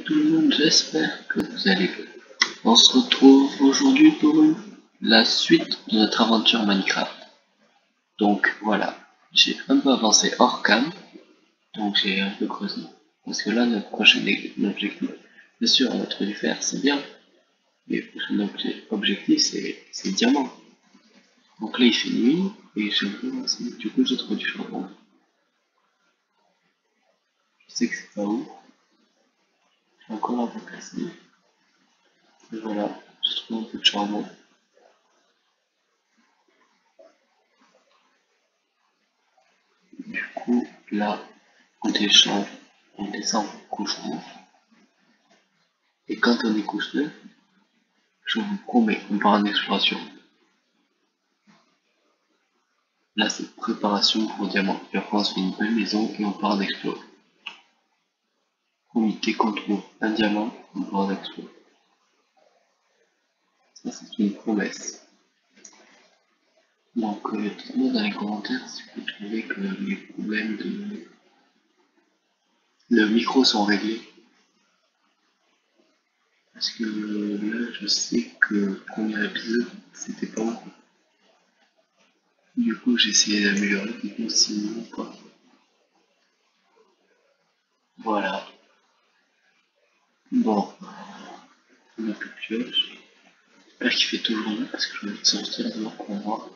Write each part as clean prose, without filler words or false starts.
tout le monde, j'espère que vous allez bien. On se retrouve aujourd'hui pour la suite de notre aventure Minecraft. Donc voilà, j'ai un peu avancé hors cam, donc j'ai un peu creusé. Parce que là, notre prochain objectif, bien sûr, notre du fer, c'est bien, mais le prochain objectif, c'est diamant. Donc là, il fait nuit, et j'ai commencé, du coup, j'ai trouvé du charbon. Je sais que c'est pas où, j'ai encore un peu cassé. Et voilà, j'ai trouvé un peu de charbon. Du coup, là, on descend couche 9. Et quand on est couche 9, je vous promets, on part en exploration. Là, c'est préparation pour diamant. Et après, on se fait une belle maison et on part en explo. Promis, dès qu'on trouve un diamant, on part en explo. Ça, c'est une promesse. Donc, dites-moi dans les commentaires si vous trouvez que les problèmes de le micro sont réglés. Parce que là, je sais que le premier épisode, c'était pas bon. Du coup, j'ai essayé d'améliorer, du coup, sinon pas. Voilà. Bon, on n'a plus de pioche. J'espère qu'il fait toujours mieux parce que je vais te sortir dehors pour voir.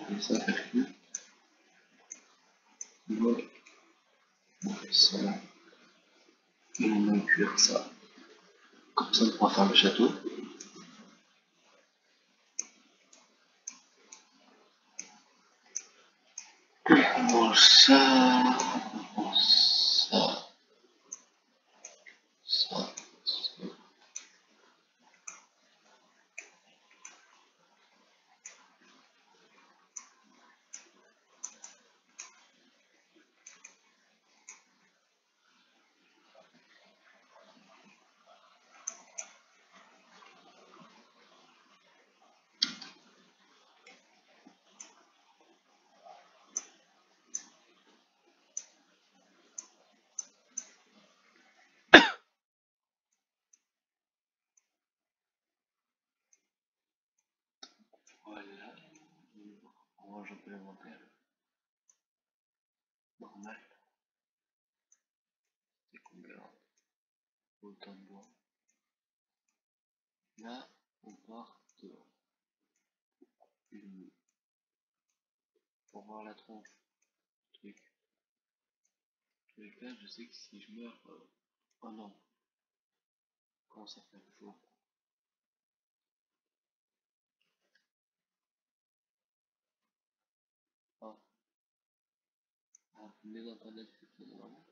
Et ça fait plus. Voilà. On fait ça. Et on va cuire ça. Comme ça, on pourra faire le château. On mange ça. On mange ça. Ça. Voilà. On range un peu l'inventaire. Normal. C'est qu'on garde autant de bois. Là, on part dehors. Pour voir la tronche. Truc. Là, je sais que si je meurs. Oh non. Comment ça fait chaud. Ah. Ah, mais l'internet c'est normal.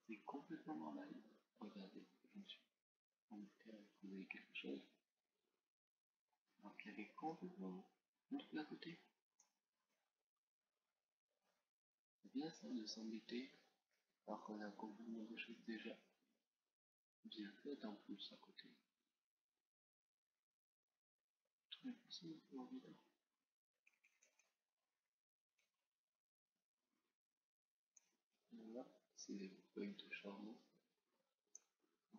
C'est complètement normal. Regardez, je me suis connecté à trouver quelque chose. Alors qu'il y avait complètement un truc à côté. C'est bien ça de s'embêter alors qu'on a complètement des choses déjà bien faites en plus à côté. Tout est possible pour vidéo. Là, c'est des feuilles de charbon.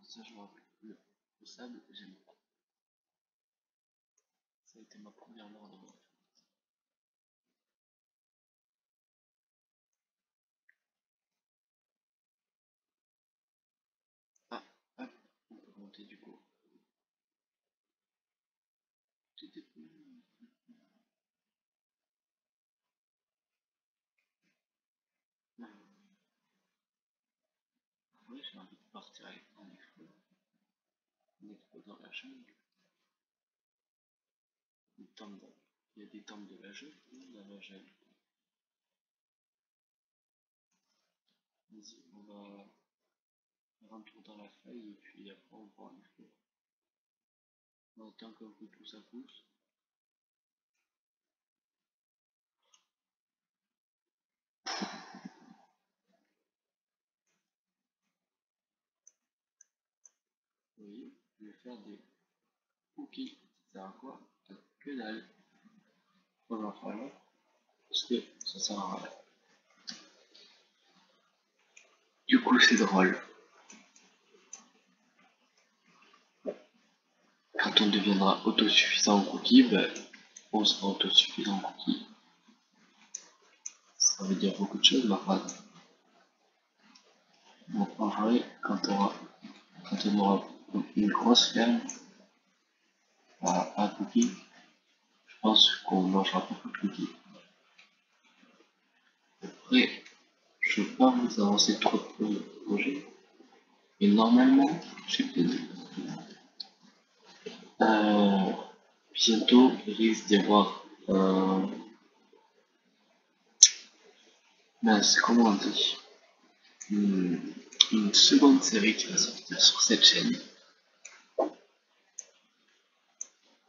Ça, je me rappelle plus. Le sable, j'aime pas. Ça a été ma première mort dans ma vie. Ah, hop, on peut monter du coup. Tout est plus. Ouais, j'ai envie de partir avec un expo. Un expo dans la jungle. Il y a des temples de la jungle, dans la jungle. Vas-y, on va faire un tour dans la faille et puis après on prend un expo. On attend qu'un peu tout ça pousse. Oui, Je vais faire des cookies. Ça sert à quoi? Que dalle. On va en faire là. Parce que ça sert à rien. Du coup, c'est drôle. Quand on deviendra autosuffisant en cookies, ben, on sera autosuffisant en cookies. Ça veut dire beaucoup de choses, ma phrase. Donc, en vrai, quand on aura une grosse ferme à cookies, je pense qu'on mangera beaucoup de cookies. Après, je ne veux pas vous avancer trop de projets, mais normalement, j'ai peut-être bientôt, il risque d'y avoir mince, comment on dit, une seconde série qui va sortir sur cette chaîne.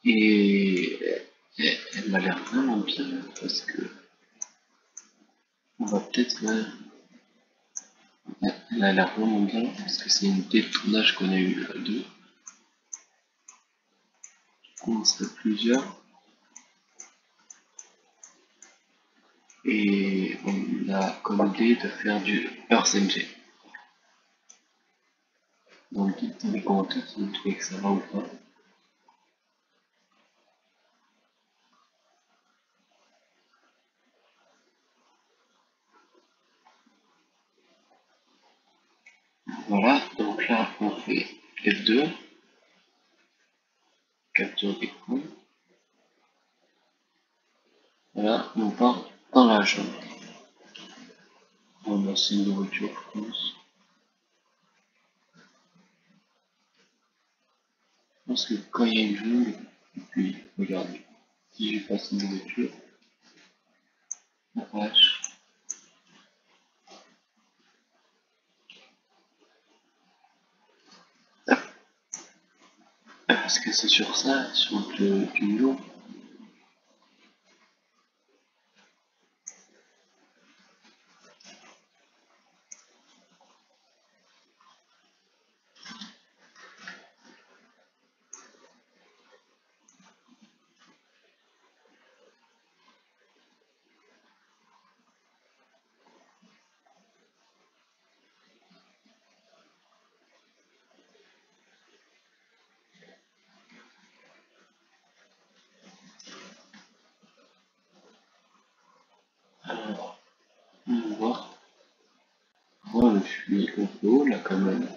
Et elle m'a l'air vraiment bien parce que on va peut-être elle a l'air vraiment bien parce que c'est une idée de tournage qu'on a eu à deux. Du coup, on serait plusieurs et on a comme idée de faire du Earth Engine. Donc dites dans les commentaires si vous trouvez que ça va ou pas. Voilà, donc là on fait F2, capture d'écran. Voilà, on part dans la jungle. On a aussi une nourriture, je pense. Je pense que quand il y a une jungle, et puis regardez, si je passe une nourriture, la vache. Parce que c'est sur ça, sur du lion. Alors, on va voir. Moi, je suis au haut là quand même.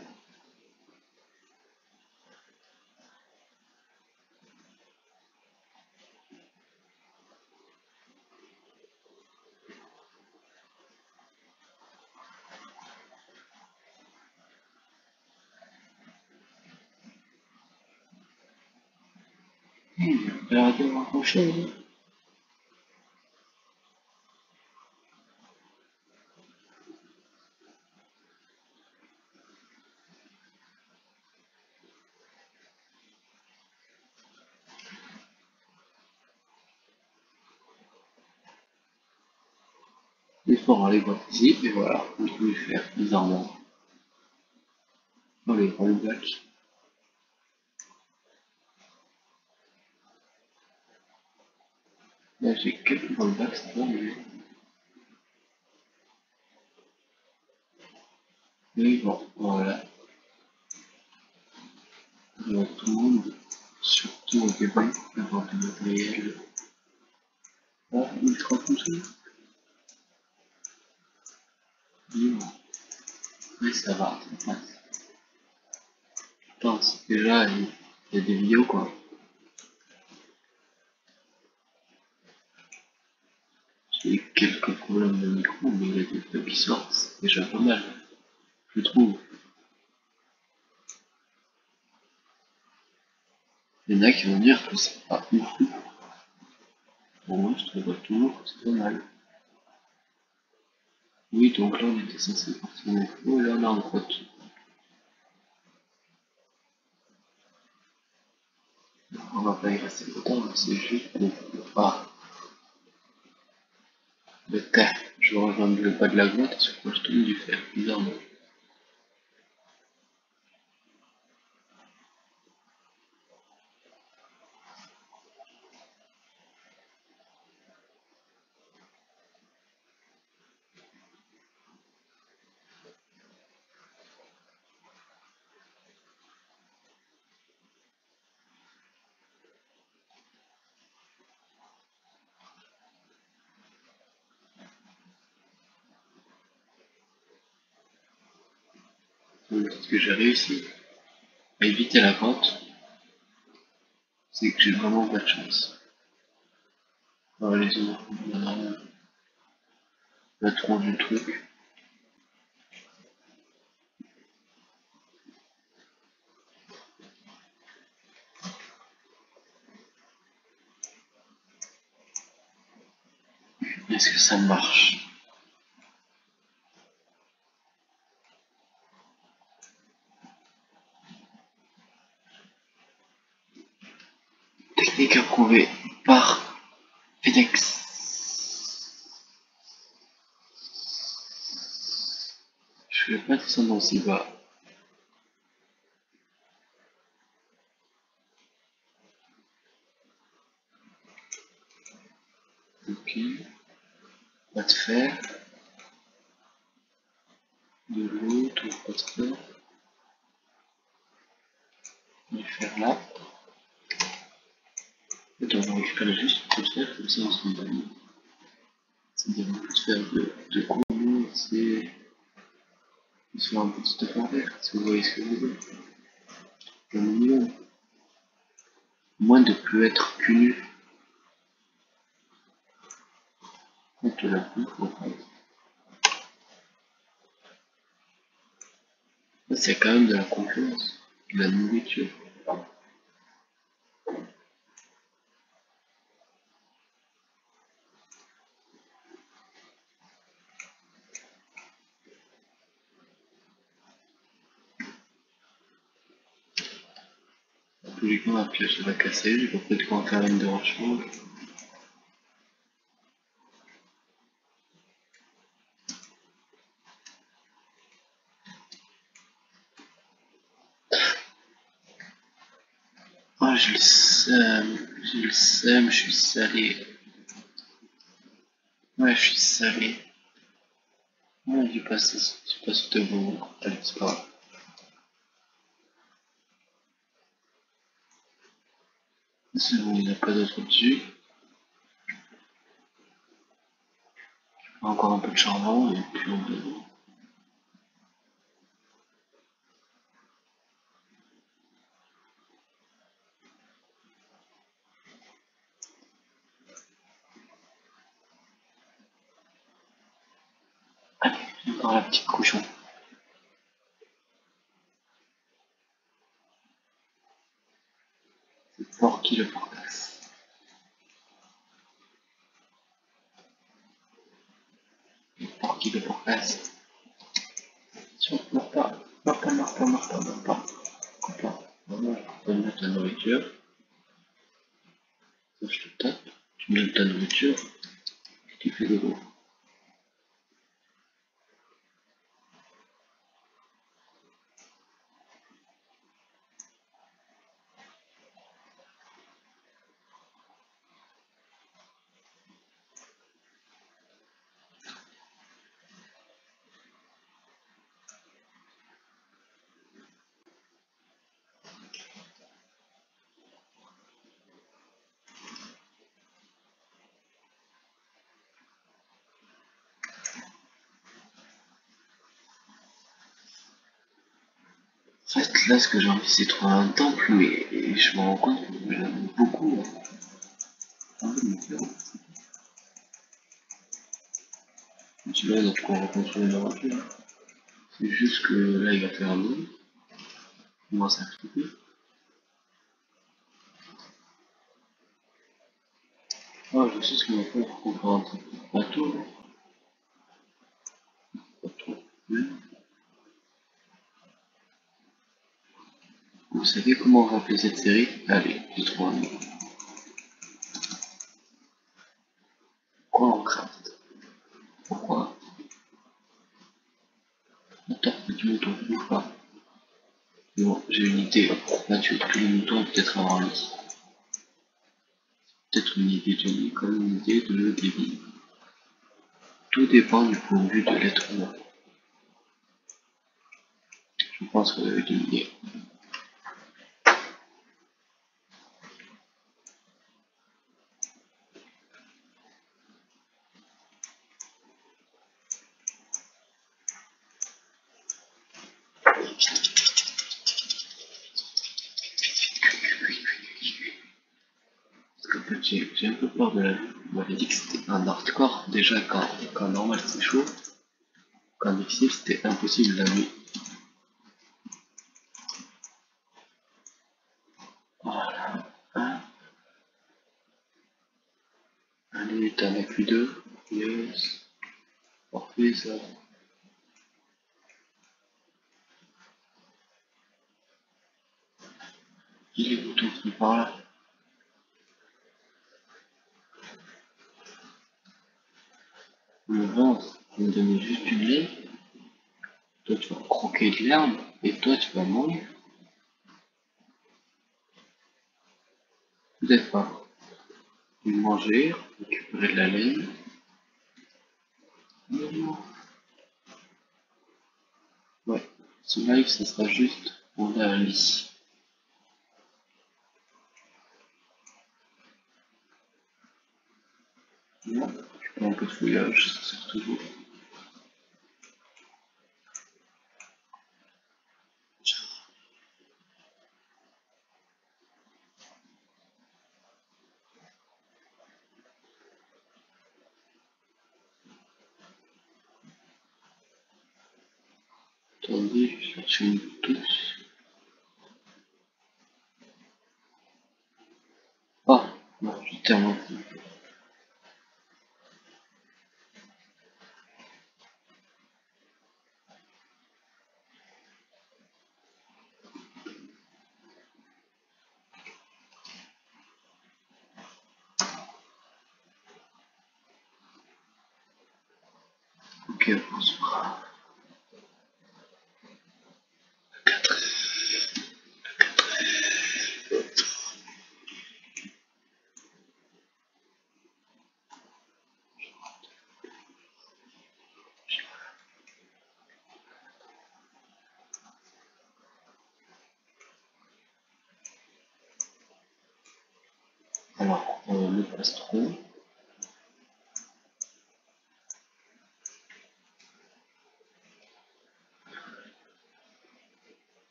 J'ai arrêté de raccrocher. Il faut aller voir ici, et voilà, vous pouvez faire bizarrement. Dans les rollbacks. Là, j'ai quelques rollbacks, c'est pas mais... Mais bon, voilà. Tout le monde, surtout au début, avoir du matériel. Ah, ultra poussé. Dis-moi. Oui, ça va, ça passe. Je pense, déjà, il y a des vidéos, quoi. J'ai quelques problèmes de micro, mais il y a des vidéos qui sortent, c'est déjà pas mal, je trouve. Il y en a qui vont dire que c'est pas ouf. Pour moi, je trouve toujours que c'est pas mal. Oui, donc là, on était censé partir en info, et là, on est en grotte. On va pas y rester longtemps, c'est juste pour... Ah, le terre. Je rejoins le bas de la grotte, et sur quoi je tombe du fer, bizarrement. Vous me dites que j'ai réussi à éviter la grotte, c'est que j'ai vraiment pas de chance. Alors les autres, le tronc du truc. Est-ce que ça marche? Technique approuvée par FedEx. Je vais pas descendre aussi bas. Ok. Pas de fer. De l'eau, tout pas de fer. Du fer là. Et on va récupérer juste un peu de fer, comme ça on se met. C'est-à-dire un peu de fer de combien c'est sur un petit effort vert, si vous voyez ce que je veux dire. Le minimum. Moins de plus être cul nu. Quand la bouffe, en fait. Là, c'est quand même de la confiance. De la nourriture. En tous les cas, ma pioche va casser, j'ai pas pris de quoi en faire une de rechange. Oh, j'ai le seum, je suis salé. Ouais, je suis salé. Ouais, j'ai passé de bon. Allez, c'est pas grave. C'est bon, il n'y a pas d'autre dessus. Encore un peu de charbon et puis on devrait. Allez, encore la petite cochon. C'est Porky le portaxe. Porky le portaxe. Attention, meurs pas, meurs pas, meurs pas, meurs pas, meurs pas. Coupe pas. Vraiment, je te donne ta nourriture. Ça, je te tape. Tu me donnes ta nourriture. Et tu fais de l'eau. En fait, là, ce que j'ai envie, c'est de trouver un temple, mais je me rends compte que j'aime beaucoup. Tu vois, donc on va construire une voiture. C'est juste que là, il va faire beau. Il commence à flipper. Ah, je sais ce qu'on va faire pour faire un truc. Bateau. Bateau. Vous savez comment on va appeler cette série? Allez, j'ai trouvé un nom. Quoi on craft? Pourquoi? Attends, petit mouton, bouge pas. Bon, j'ai une idée. Là, tu veux que les moutons peut-être avoir un lit. Peut-être une idée de comme une idée de débit. Tout dépend du point de vue de l'être humain. Je pense que vous avez une idée. Parce qu'en fait, j'ai un peu peur de la vue. On m'avait dit que c'était un hardcore déjà quand normal c'est chaud. Quand difficile c'était impossible la nuit. Voilà. Hein. Allez, t'en as plus deux. Yes. Parfait ça. Il est boutons qui par là. Le vent, il me donnait juste du lait. Toi tu vas croquer de l'herbe et toi tu vas manger. Vous êtes pas. Manger, récupérer de la laine. Non. Ouais. Ce live, ça sera juste on a un lit. Non. Je fais un peu de fouillage, ça sert toujours. Attendez, je cherche une touche. Ah, non, j'ai tellement. Ok, bonsoir. Alors, le pastron.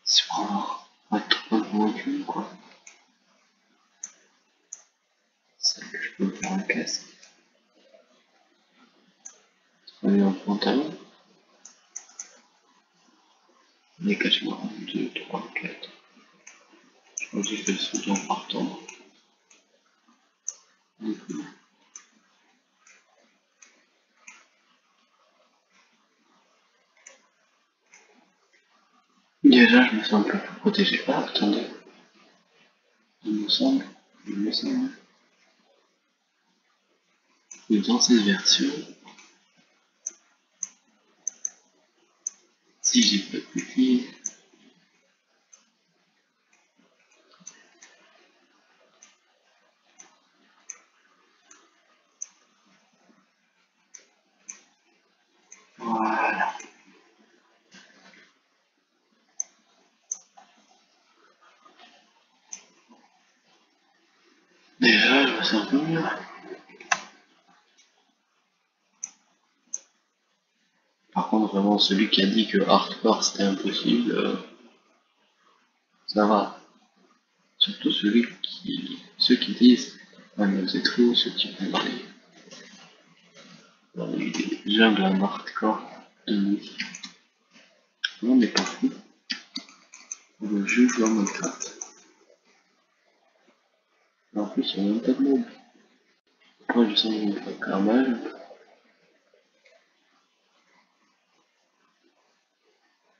C'est vraiment pas trop convaincu, quoi. C'est que je peux me faire un casque. On met un pantalon. On est quasiment 1, 2, 3, 4. Je crois que j'ai fait le saut en partant. Du coup, déjà, je me sens un peu plus protégé. Ah, attendez. Il me semble que dans cette version, si j'ai pas de bêtises, voilà. Déjà, je me sens un peu mieux. Par contre, vraiment, celui qui a dit que hardcore c'était impossible, ça va. Surtout ceux qui disent, ouais, mais c'est trop, ce type dans les jungles en hardcore de nuit. On n'est pas fou. Le jeu joue en Minecraft. En plus, il n'y a même pas de mob. Moi, je sens que je me fais quand mal.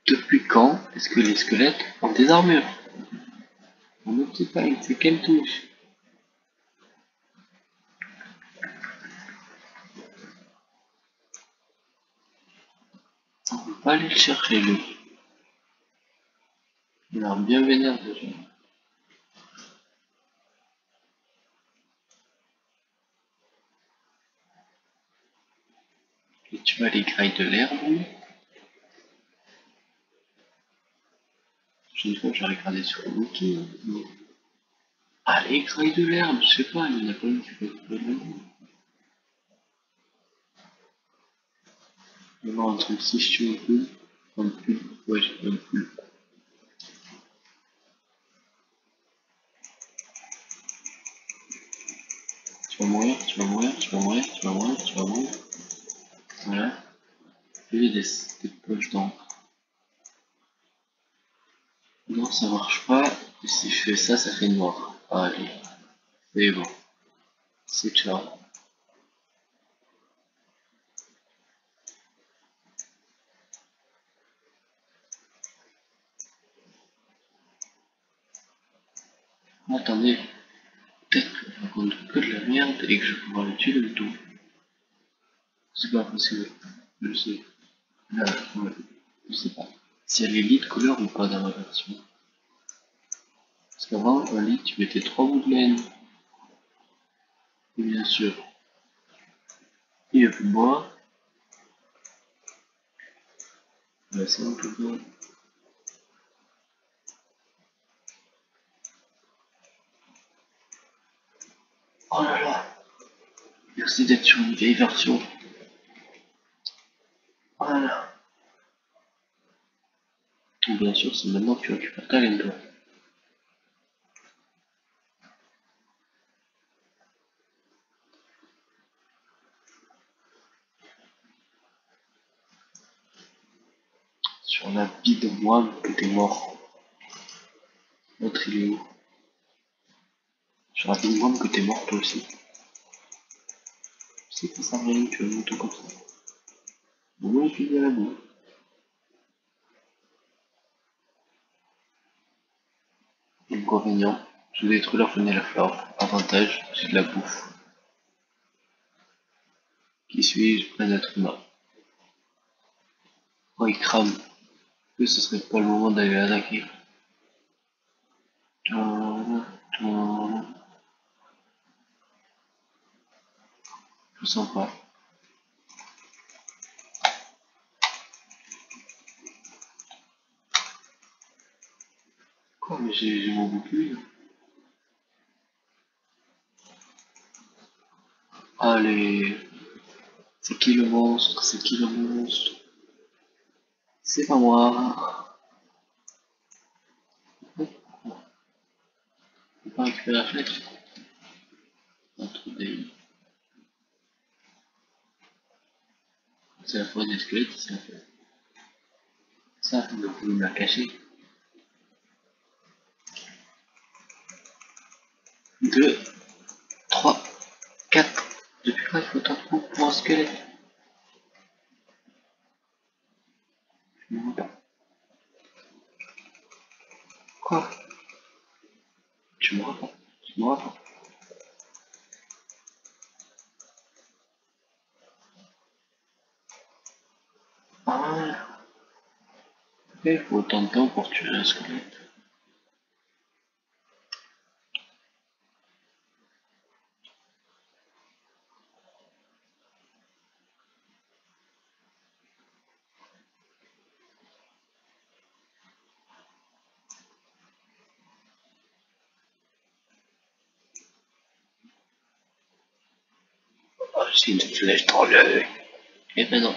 Depuis quand est-ce que les squelettes ont des armures? On ne sait pas, c'est quelle touche? On ne peut pas aller le chercher, lui. Il a l'air bien vénère déjà. Et tu vas les grailles de l'herbe, lui? Une fois, j'ai regardé sur le wiki. Mais... ah, les grailles de l'herbe, je sais pas, il y en a pas une qui peut être de l'herbe. Je vais voir un truc si je tue un pull. Ouais, j'ai un pull. Tu vas mourir, tu vas mourir, tu vas mourir, tu vas mourir, tu vas mourir. Voilà. Fais des poches d'encre. Non, ça marche pas. Et si je fais ça, ça fait noir. Allez, c'est bon. C'est ciao. Attendez, peut-être que je raconte que de la merde et que je vais pouvoir le tuer le tout. C'est pas possible. Je le sais. Là, ouais. Je sais pas. Si elle est lit de couleur ou pas dans ma version. Parce qu'avant, un lit, tu mettais 3 bouts de laine. Et bien sûr, il n'y a plus de bois. Ouais, c'est un peu bon. Oh là là! Merci d'être sur une vieille version. Oh là là! Donc, bien sûr, c'est maintenant que tu récupères ta laine, toi. Sur la vie de moi que t'es mort. L'autre il est où? Sur la vie de moi que t'es mort toi aussi. Tu sais que ça sert à rien que tu as un tout comme ça. Au moins tu viens à la boue. Inconvénient, je détruis la faune et la flore. Avantage, j'ai de la bouffe. Qui suis-je? Un être humain. Oh il crame. Que ce serait pas le moment d'aller l'attaquer. Je sens pas. Quoi, mais j'ai mon bouclier. Allez. C'est qui le monstre? C'est qui le monstre? C'est pas moi. On peut pas récupérer la flèche. Un trou d'ail. C'est la fois des squelettes, c'est la fois. Ça, vous pouvez me la cacher. 2, 3, 4. Depuis quand il faut tant de coups pour un squelette? Quoi? Tu me pas. Tu me pas. Ah, il faut autant de temps pour tuer un squelette. Oh, j'ai une flèche dans l'œil. Eh ben non.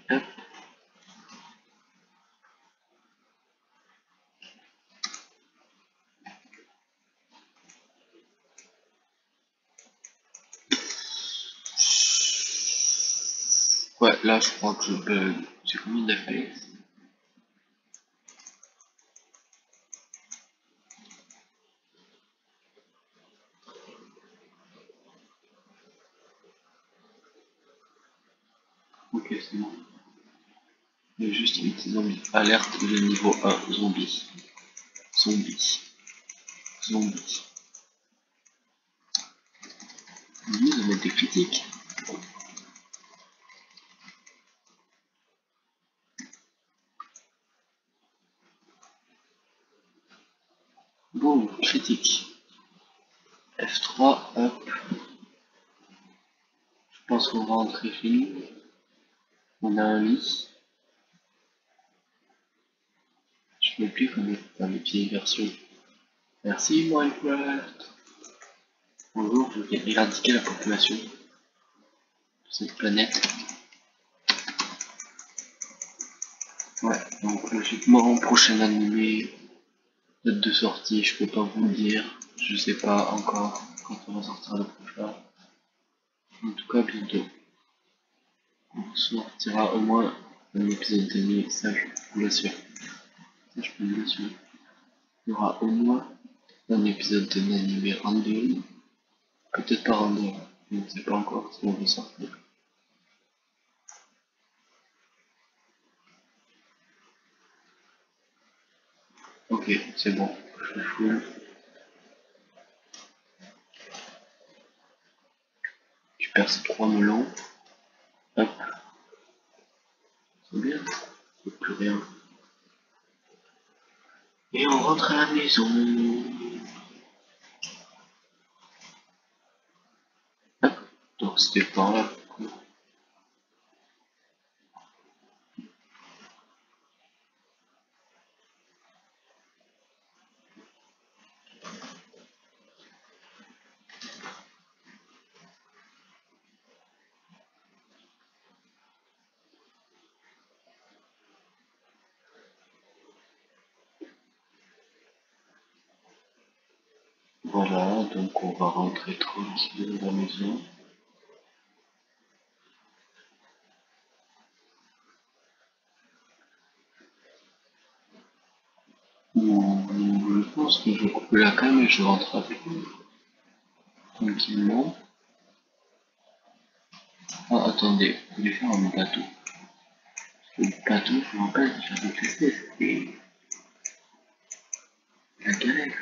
Hop. Ouais, là je crois que je bug. J'ai combien d'FPS? Ok, c'est bon. Il y a juste un petit zombie. Alerte de niveau 1. Zombie. Zombie. Zombie. Lui, ils mettre des critiques. Boum, critique. F3, hop. Je pense qu'on va rentrer chez nous. On a un lit. Je ne sais plus comme dans les vieilles versions. Merci Minecraft. Bonjour, je viens éradiquer la population. cette planète. Ouais, donc logiquement, prochain animé, date de sortie, je peux pas vous le dire. Je sais pas encore quand on va sortir le prochain. En tout cas, bientôt. On sortira au moins un épisode d'anime, ça je vous l'assure. Ça je peux vous l'assurer. Il y aura au moins un épisode d'anime random. Peut-être pas random, je ne sais pas encore si on va sortir. Ok, c'est bon, je suis full. Tu perces 3 melons. Hop, c'est bien. Plus rien. Et on rentre à la maison. Hop, donc c'était par là. Voilà, donc on va rentrer tranquille à la maison. Ou je pense que je vais couper la cam et je rentre avec vous tranquillement. Ah, attendez, je vais faire un bateau. Le bateau, je me rappelle, j'avais testé, c'était la galère.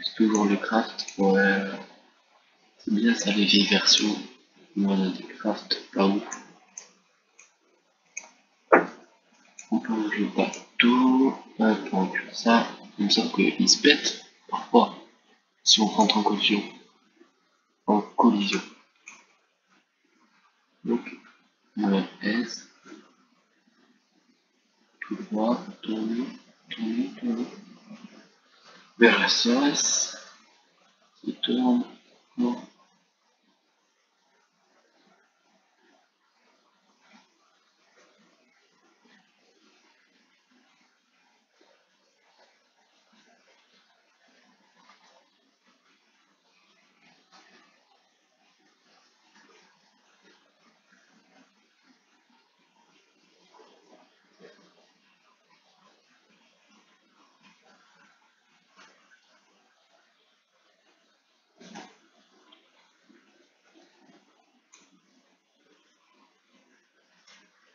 C'est toujours le craft, ouais. C'est bien ça, les vieilles versions. Moi, on a des crafts pas ouf. On peut ouvrir le bateau, donc ça, comme ça qu'il se pète parfois si on rentre en collision. En collision. Donc, on va S, tout droit, tourner, tourner, tourner. Vers la surface, se tourne, non.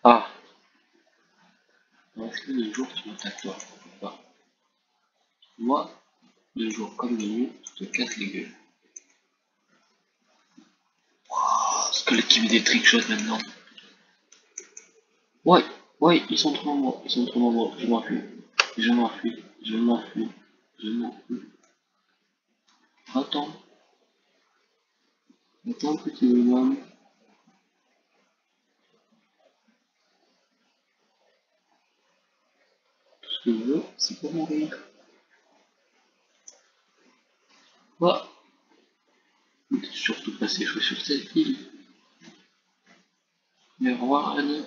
Ah, est-ce que le jour tu m'attaques toi ou pas? Moi, le jour comme le nuit, je te casse les gueules. Oh, squelette qui met des trickshots maintenant. Ouais, ouais, ils sont trop nombreux, ils sont trop nombreux, je m'enfuis. Je m'enfuis, je m'enfuis, je m'enfuis. Attends, attends petit bonhomme. Tout ce que je veux, c'est pas mourir. Quoi? Ne surtout pas s'échouer sur cette île. Mais au revoir Annie.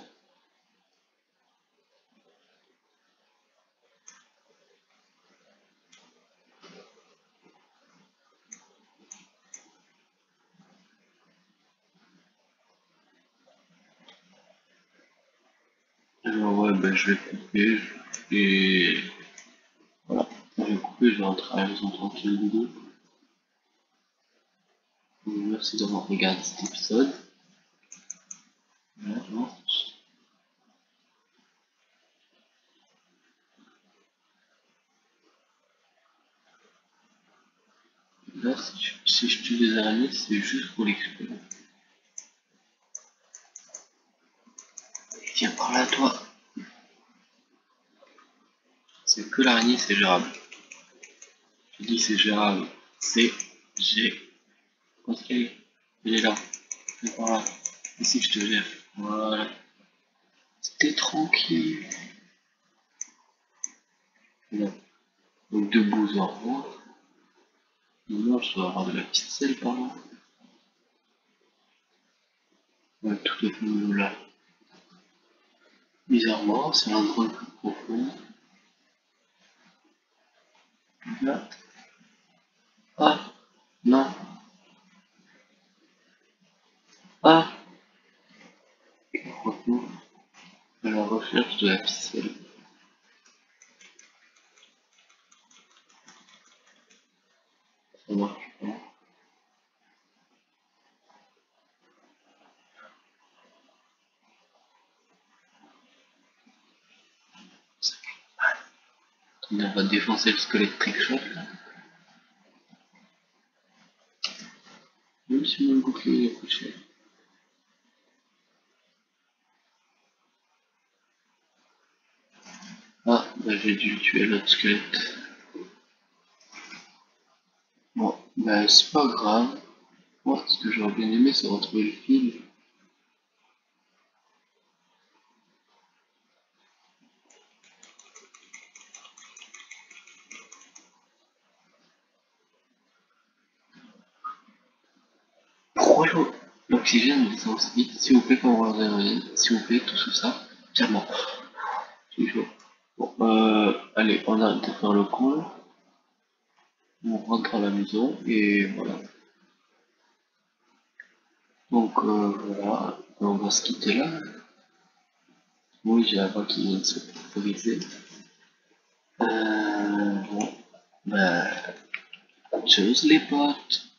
Alors ouais, ben je vais couper, et voilà. Je vais couper, je vais rentrer à la maison tranquille vidéo. Merci d'avoir regardé cet épisode. Voilà, là, si je tue des araignées, c'est juste pour l'explorer. Viens par là, toi. C'est que l'araignée, c'est gérable. Je dis c'est gérable. C'est G. Où est-ce qu'elle est? Elle est là. Viens par là. Ici, je te gère. Voilà. C'était tranquille. Bon. Donc, debout, au revoir. Moi, je dois avoir de la petite selle par là. Ouais, tout à fait là. Bizarrement, c'est l'endroit le plus profond. Là. Ah, non. Ah, on retrouve à la recherche de la ficelle. Ça marche pas. On va défoncer le squelette trickshot là. Même si mon bouclier est couché. Ah, bah j'ai dû tuer l'autre squelette. Bon, bah c'est pas grave. Moi, ce que j'aurais bien aimé, c'est retrouver le fil. Pourquoi l'oxygène descend aussi vite? S'il vous plaît, quand on va s'il vous plaît, tout sous ça. Calmement. C'est chaud. Bon, allez, on arrête de faire le con. On rentre à la maison et voilà. Donc voilà, on va se quitter là. Oui, j'ai la voix qui vient de se briser. Bon, bah, tchuss les potes.